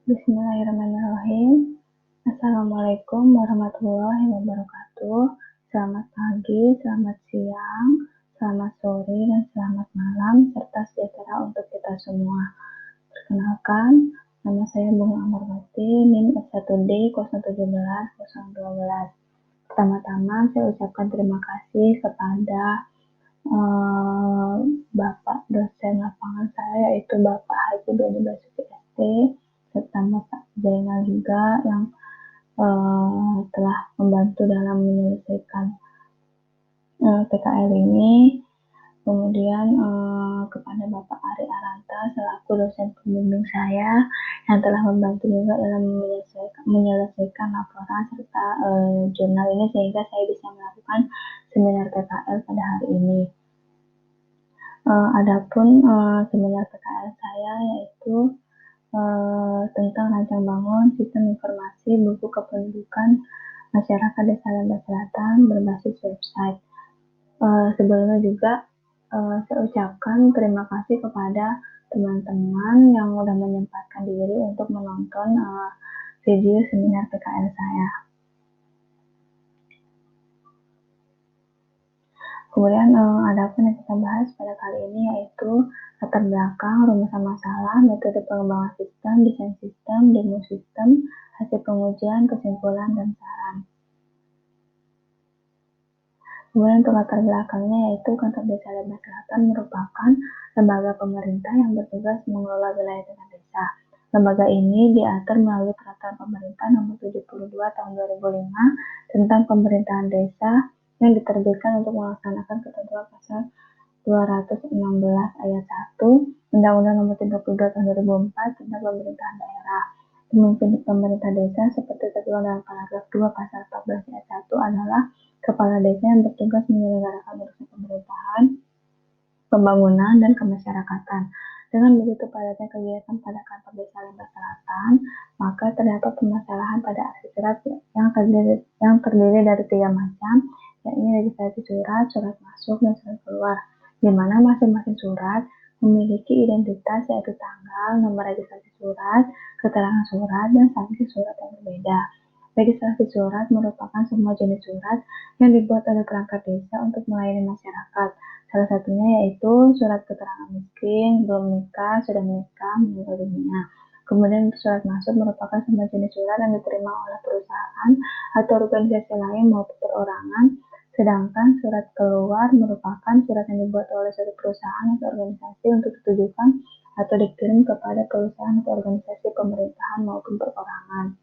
Bismillahirrahmanirrahim. Assalamualaikum warahmatullahi wabarakatuh. Selamat pagi, selamat siang, selamat sore, dan selamat malam, serta sejahtera untuk kita semua. Perkenalkan, nama saya Bunga Amarwati, NIM S1D 017012. Pertama-tama saya ucapkan terima kasih kepada Bapak dosen lapangan saya, yaitu Bapak Haji Doni Basuki ST, serta Bapak Zainal juga yang telah membantu dalam menyelesaikan PKL ini. Kemudian kepada Bapak Ari Aranta selaku dosen pembimbing saya yang telah membantu juga dalam menyelesaikan laporan serta jurnal ini sehingga saya bisa melakukan seminar PKL pada hari ini. Adapun seminar PKL saya yaitu tentang rancang bangun sistem informasi buku kependudukan masyarakat Desa Lembah Selatan berbasis website. Sebelumnya juga saya ucapkan terima kasih kepada teman-teman yang sudah menyempatkan diri untuk menonton video seminar PKL saya. Kemudian ada apa yang kita bahas pada kali ini yaitu latar belakang, rumusan masalah, metode pengembangan sistem, desain sistem, demo sistem, hasil pengujian, kesimpulan, dan saran. Kemudian untuk latar belakangnya yaitu Kantor Desa Lembah Selatan merupakan lembaga pemerintah yang bertugas mengelola wilayah dengan desa. Lembaga ini diatur melalui Peraturan Pemerintah Nomor 72 Tahun 2005 tentang Pemerintahan Desa yang diterbitkan untuk melaksanakan ketentuan pasal 216 ayat 1 Undang-Undang Nomor 32 Tahun 2004 tentang Pemerintahan Daerah. Pemimpin pemerintah desa seperti tertuang dalam paragraf 2 pasal 14 ayat 1 adalah Kepala Desa yang bertugas menyelenggarakan urusan pemerintahan, pembangunan, dan kemasyarakatan. Dengan begitu padatnya kegiatan pada Kantor Desa Lembah Selatan, maka terdapat permasalahan pada aksi surat yang terdiri dari 3 macam, yakni registrasi surat, surat masuk, dan surat keluar, di mana masing-masing surat memiliki identitas yaitu tanggal, nomor registrasi surat, keterangan surat, dan sanksi surat yang berbeda. Registrasi surat merupakan semua jenis surat yang dibuat oleh perangkat desa untuk melayani masyarakat. Salah satunya yaitu surat keterangan miskin, belum menikah, sudah menikah, meninggal dunia. Kemudian surat masuk merupakan semua jenis surat yang diterima oleh perusahaan atau organisasi lain maupun perorangan. Sedangkan surat keluar merupakan surat yang dibuat oleh suatu perusahaan atau organisasi untuk ditujukan atau dikirim kepada perusahaan atau organisasi pemerintahan maupun perorangan.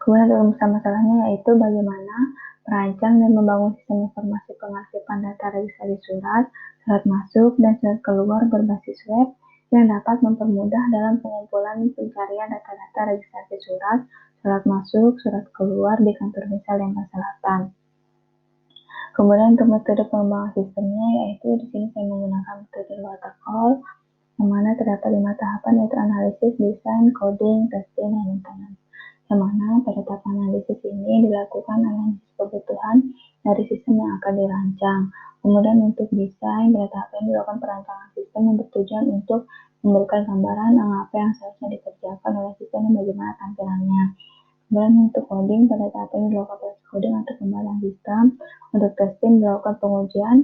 Kemudian rumusan masalahnya yaitu bagaimana merancang dan membangun sistem informasi pengarsipan data registrasi surat, surat masuk, dan surat keluar berbasis web yang dapat mempermudah dalam pengumpulan pencarian data-data registrasi surat, surat masuk, surat keluar di Kantor Desa Lembah Selatan. Kemudian untuk metode pengembangan sistemnya yaitu di sini saya menggunakan metode waterfall yang mana terdapat 5 tahapan yaitu analisis, desain, coding, testing, dan maintenance. Yang mana pada tahap analisis ini dilakukan analisis kebutuhan dari sistem yang akan dirancang. Kemudian untuk desain, pada tahap ini dilakukan perancangan sistem yang bertujuan untuk memberikan gambaran apa yang seharusnya dikerjakan oleh sistem dan bagaimana tampilannya. Kemudian untuk coding, pada tahap ini dilakukan proses coding atau pembuatan sistem. Untuk testing dilakukan pengujian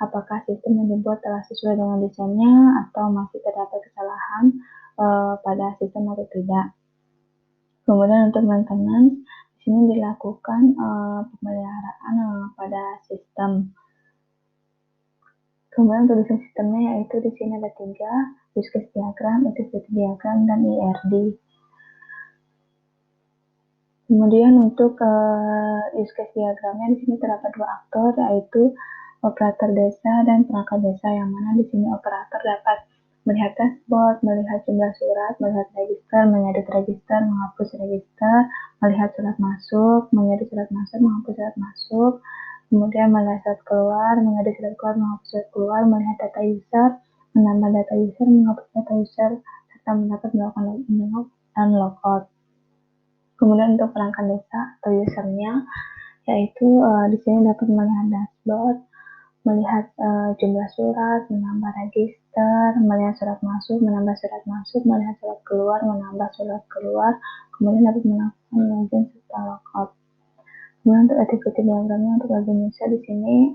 apakah sistem yang dibuat telah sesuai dengan desainnya atau masih terdapat kesalahan pada sistem atau tidak. Kemudian untuk maintenance, di sini dilakukan pemeliharaan pada sistem. Kemudian untuk desain sistemnya yaitu di sini ada 3, use case diagram, activity diagram, dan IRD. Kemudian untuk use case diagramnya di sini terdapat 2 aktor yaitu operator desa dan perangkat desa, yang mana di sini operator dapat melihat dashboard, melihat jumlah surat, melihat register, mengedit register, menghapus register, melihat surat masuk, mengedit surat masuk, menghapus surat masuk, kemudian melihat surat keluar, mengedit surat keluar, menghapus surat keluar, melihat data user, menambah data user, menghapus data user, serta mendapat melakukan login dan logout. Kemudian untuk perangkat desa atau usernya yaitu di sini dapat melihat dashboard, melihat jumlah surat, menambah register, register, melihat surat masuk, menambah surat masuk, melihat surat keluar, menambah surat keluar, kemudian dapat melakukan login serta logout. Kemudian untuk activity diagramnya untuk login user di sini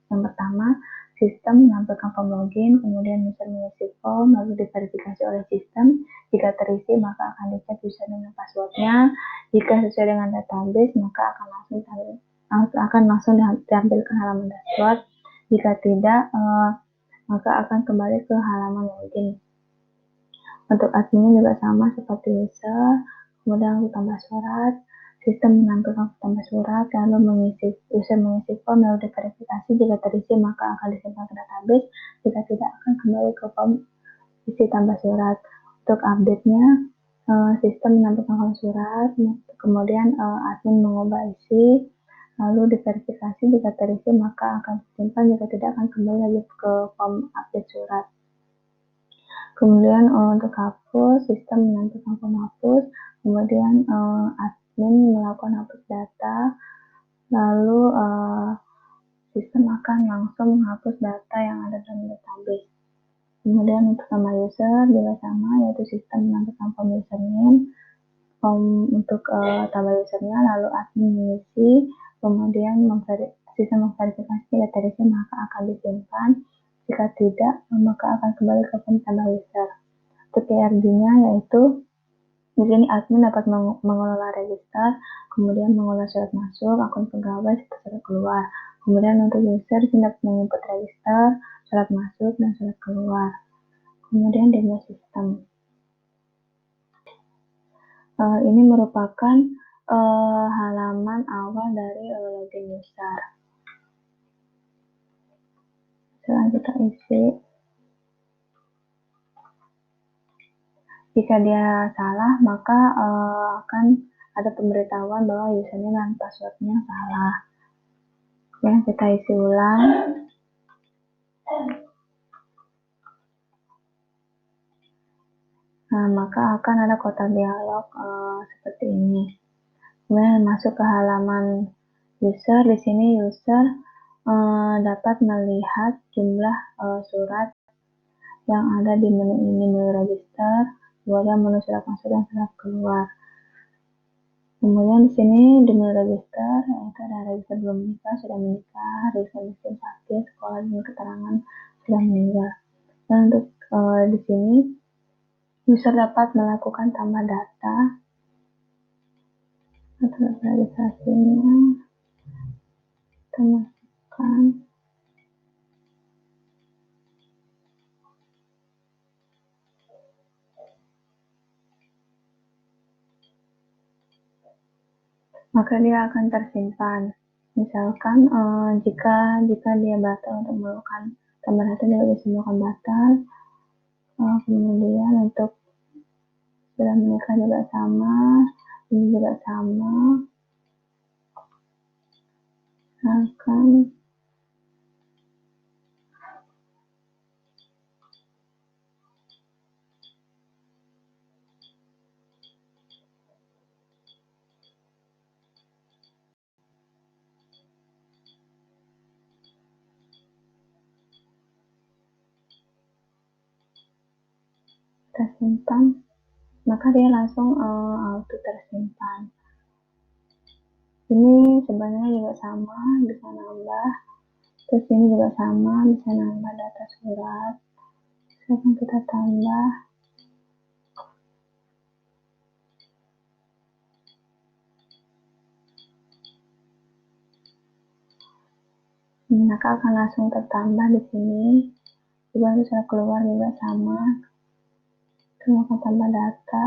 yang pertama sistem menampilkan form login, kemudian user mengisi form, lalu diverifikasi oleh sistem. Jika terisi maka akan dicek username dan passwordnya. Jika sesuai dengan database maka akan langsung ditampilkan halaman dashboard. Jika tidak maka akan kembali ke halaman login. Untuk adminnya juga sama seperti user, kemudian untuk tambah surat, sistem menampilkan tambah surat, lalu user mengisi form, lalu diverifikasi. Jika terisi maka akan disimpan ke database, jika tidak akan kembali ke form isi tambah surat. Untuk update-nya, sistem menampilkan form surat, kemudian admin mengubah isi, lalu diverifikasi. Jika terisi maka akan disimpan, jika tidak akan kembali lagi ke form update surat. Kemudian untuk hapus, sistem menampilkan form hapus, kemudian admin melakukan hapus data, lalu sistem akan langsung menghapus data yang ada dalam database. Kemudian untuk nama user juga sama, yaitu sistem menampilkan form username, form untuk tambah usernya, lalu admin mengisi, kemudian sistem memverifikasi jika terisi maka akan disimpan, jika tidak maka akan kembali ke form tambah user. Untuk KRD-nya yaitu di sini admin dapat mengelola register, kemudian mengelola surat masuk, akun pegawai, serta surat keluar. Kemudian untuk user dapat menginput register, surat masuk, dan surat keluar. Kemudian demo sistem. Ini merupakan halaman awal dari login user. Sekarang kita isi. Jika dia salah, maka akan ada pemberitahuan bahwa username dan passwordnya salah. Kemudian kita isi ulang. Nah, maka akan ada kotak dialog seperti ini. Kemudian masuk ke halaman user. Di sini user dapat melihat jumlah surat yang ada di menu ini, menu register, kemudian menu surat masuk dan surat keluar. Kemudian di sini di menu register, yaitu ada register belum menikah, sudah menikah, register miskin, sakit, sekolah dan keterangan sudah meninggal. Dan untuk di sini user dapat melakukan tambah data atau registrasinya, kita masukkan. Maka dia akan tersimpan. Misalkan jika dia batal untuk melakukan tambah data, dia bisa melakukan batal. Kemudian untuk sudah menikah juga sama, ini juga sama. Misalkan tersimpan, maka dia langsung auto tersimpan. Ini sebenarnya juga sama, bisa nambah. Terus ini juga sama, bisa nambah data surat. Sekarang kita tambah. Maka akan langsung tertambah di sini. Juga surat keluar juga sama. Kita akan tambah data.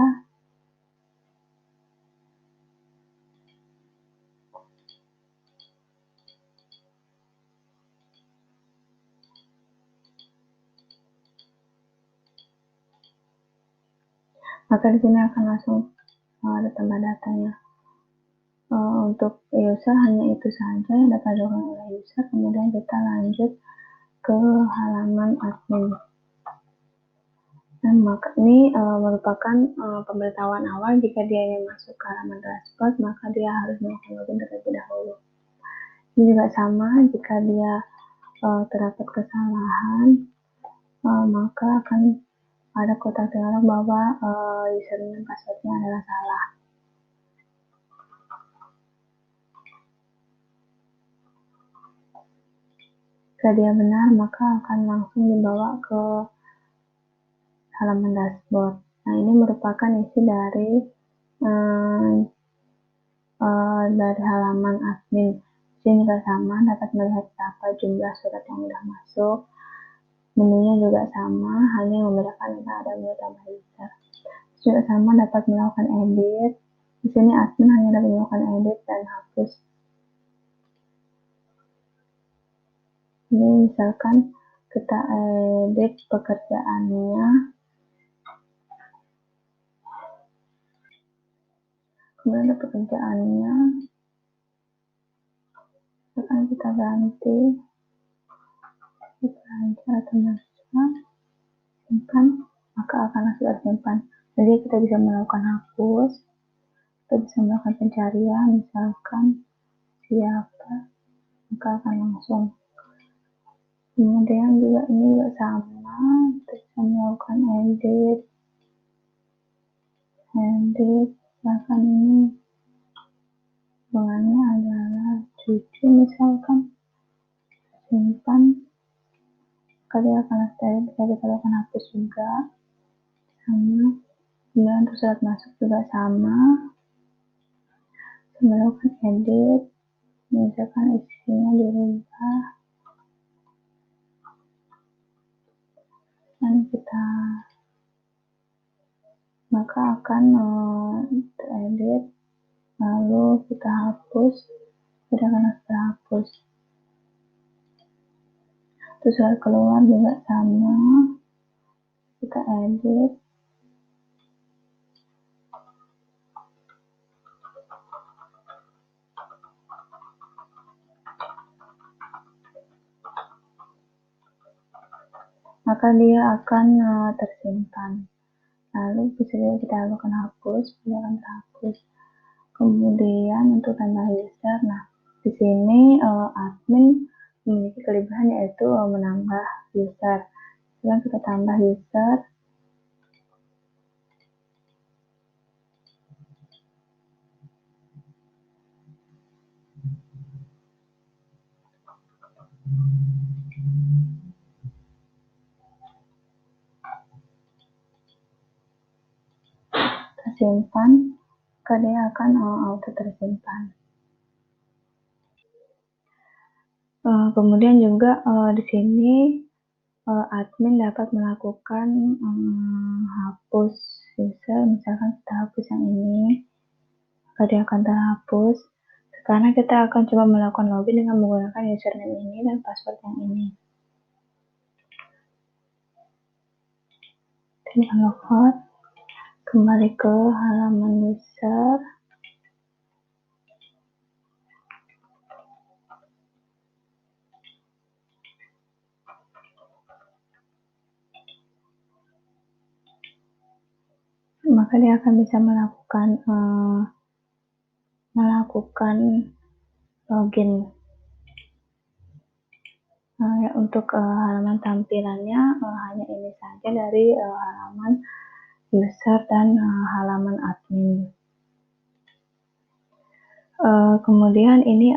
Maka di sini akan langsung ada tambah datanya. Untuk user hanya itu saja yang dapat dilakukan oleh user. Kemudian kita lanjut ke halaman admin. Nah, maka ini merupakan pemberitahuan awal jika dia ingin masuk ke halaman dashboard, maka dia harus melakukan login terlebih dahulu. Ini juga sama jika dia terdapat kesalahan, maka akan ada kotak dialog bahwa username dan passwordnya adalah salah. Jika dia benar, maka akan langsung dibawa ke halaman dashboard. Nah, ini merupakan isi dari halaman admin. Di sini juga sama, dapat melihat berapa jumlah surat yang sudah masuk. Menunya juga sama, hanya yang membedakan antara ada menu tambah user. Juga sama, dapat melakukan edit. Di sini admin hanya dapat melakukan edit dan hapus. Ini misalkan kita edit pekerjaannya, kemudian pekerjaannya akan kita ganti belanja atau masa simpan, maka akan langsung tersimpan. Jadi kita bisa melakukan hapus, kita bisa melakukan pencarian, misalkan siapa, maka akan langsung. Kemudian juga ini juga sama, kita bisa melakukan edit, misalkan ini hubungannya adalah cucu, misalkan simpan, dia akan bisa kita lakukan hapus juga sama. Kemudian untuk surat masuk juga sama, melakukan edit, misalkan isinya dirubah dan kita maka akan teredit, lalu kita hapus, tidak akan terhapus. Terus surat keluar juga sama, kita edit, maka dia akan tersimpan. Lalu bisa kita lakukan hapus, dia akan terhapus. Kemudian untuk tambah user, nah di sini admin memiliki kelebihan yaitu menambah user. Sekarang kita tambah user, tersimpan, maka dia akan auto tersimpan. Kemudian juga di sini admin dapat melakukan hapus user, misalkan kita hapus yang ini, maka dia akan terhapus. Sekarang kita akan coba melakukan login dengan menggunakan username ini dan password yang ini. Kita logout, kembali ke halaman user, maka dia akan bisa melakukan login. Ya, untuk halaman tampilannya hanya ini saja dari halaman user dan halaman admin. Kemudian ini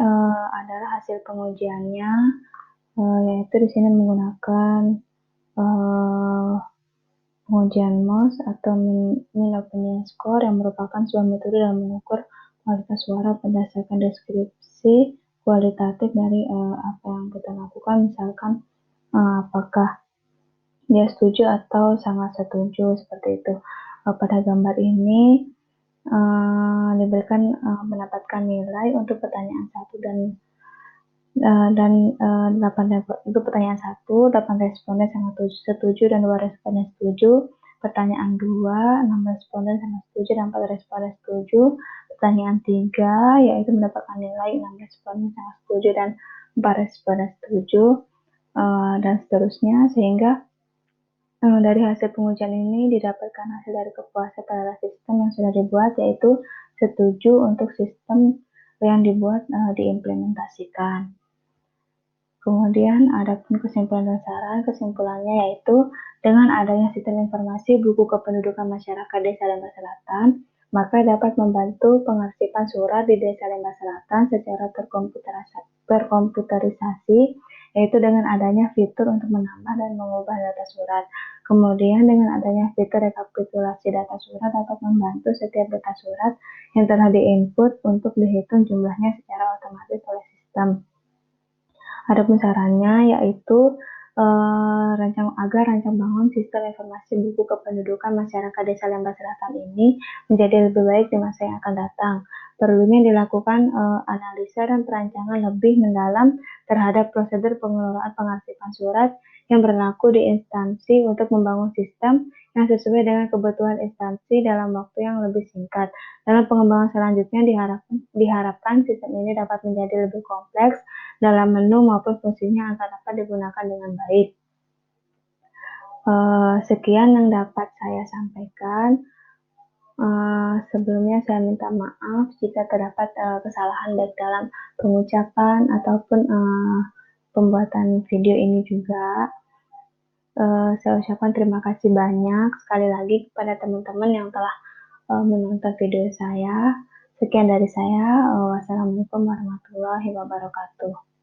adalah hasil pengujiannya, yaitu di sini menggunakan pengujian MOS atau Min Opinion Score yang merupakan sebuah metode dalam mengukur kualitas suara berdasarkan deskripsi kualitatif dari apa yang kita lakukan, misalkan apakah dia setuju atau sangat setuju, seperti itu. Pada gambar ini diberikan mendapatkan nilai untuk pertanyaan 1 dan 8 untuk pertanyaan 1, 8 responden sangat setuju dan 2 responden setuju. Pertanyaan 2, 6 responden sangat setuju dan 4 responden setuju. Pertanyaan 3 yaitu mendapatkan nilai 6 responden sangat setuju dan 4 responden setuju, dan seterusnya, sehingga dari hasil pengujian ini didapatkan hasil dari kepuasan terhadap sistem yang sudah dibuat, yaitu setuju untuk sistem yang dibuat diimplementasikan. Kemudian ada pun kesimpulan dan saran. Kesimpulannya yaitu dengan adanya sistem informasi buku kependudukan masyarakat Desa Lembah Selatan, maka dapat membantu pengarsipan surat di Desa Lembah Selatan secara terkomputerisasi, yaitu dengan adanya fitur untuk menambah dan mengubah data surat. Kemudian dengan adanya fitur rekapitulasi data surat dapat membantu setiap data surat yang telah diinput untuk dihitung jumlahnya secara otomatis oleh sistem. Adapun sarannya yaitu agar rancang bangun sistem informasi buku kependudukan masyarakat Desa Lembah Selatan ini menjadi lebih baik di masa yang akan datang. Perlunya dilakukan analisa dan perancangan lebih mendalam terhadap prosedur pengelolaan pengarsipan surat yang berlaku di instansi untuk membangun sistem yang sesuai dengan kebutuhan instansi dalam waktu yang lebih singkat. Dalam pengembangan selanjutnya diharapkan sistem ini dapat menjadi lebih kompleks dalam menu maupun fungsinya agar dapat digunakan dengan baik. Sekian yang dapat saya sampaikan. Sebelumnya saya minta maaf jika terdapat kesalahan baik dalam pengucapan ataupun pembuatan video ini juga. Saya ucapkan terima kasih banyak sekali lagi kepada teman-teman yang telah menonton video saya. Sekian dari saya. Wassalamualaikum warahmatullahi wabarakatuh.